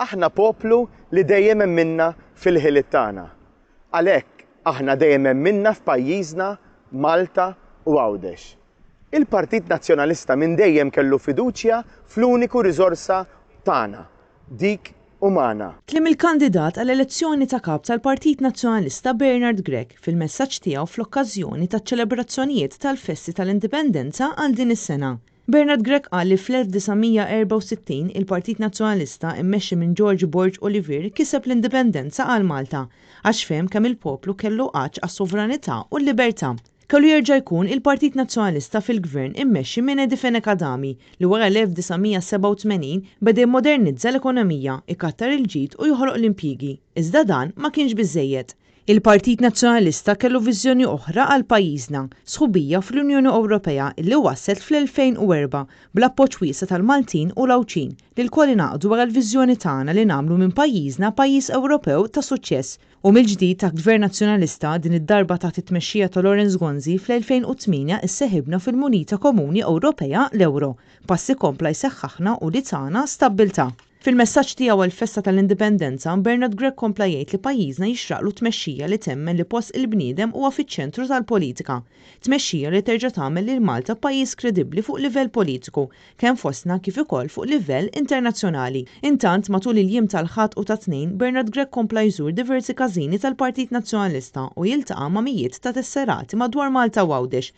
Aħna poplu li dejjem minna fil-ħiliet tagħna. Għalhekk aħna dejjem minna f'pajjiżna Malta u Għawdex. Il-Partit Nazzjonalista minn dejjem kellu fiduċja fl-uniku riżorsa tagħna, dik umana. Kliem il-kandidat għall-elezzjoni ta' kap tal-Partit Nazzjonalista Bernard Grech fil-messaġġ tiegħu fl-okkażjoni taċ-ċelebrazzjonijiet tal-Festi tal-Indipendenza għal din is-sena. Bernard Grech qal li fl-1964 il-Partit Nazzjonalista immexxi minn George Borg Olivier kiseb l-indipendenza għal Malta għax fehem kemm il-poplu kellu qaċ għas-sovranità u l-libertà. Kellu jerġa' jkun il-Partit Nazzjonalista fil-Gvern immexxi minn Edi Fenekadami li wara l-1987 beda jimmodernizza l-ekonomija, ikattar il-ġid u joħloq l-impjiegi. Iżda dan ma kienx biżżejjed. Il-Partit Nazzjonalista kellu viżjoni oħra għal pajjiżna, sħubija fl-Unjoni Ewropea illi wasset fl-2004 bl-appoġġ wiesa tal-Maltin u l-Awċin li l-kwali naqdu wara l-viżjoni tagħna li nagħmlu minn pajjiżna pajjiż Ewropew ta' suċċess. U mill-ġdid ta' Gvern Nazzjonalista din id-darba taħt it-tmexxija ta' Lawrence Ghanzi fl-2008 isseħibna fil-Munita Komuni Ewropea l-Ewro. Passi kompla jseħħaħna u li tagħna stabbiltà. Fil-messaġġ tiegħu għall-Festa tal-Indipendenza, Bernard Grech kompla jgħid li pajjiżna jixraqlu tmexxija li temmen li post il-bniedem huwa fiċ-ċentru tal-politika. Tmexxija li terġa' tagħmel lil Malta pajjiż kredibbli fuq livell politiku, kemm fostna kif ukoll fuq livell internazzjonali. Intant matul il-jiem tal-Ħadd u tat-Tnejn, Bernard Grech kompla jżur diversi każini tal-Partit Nazzjonalista u jiltaqa' ma' mijiet ta' tesserati madwar Malta u Għawdex.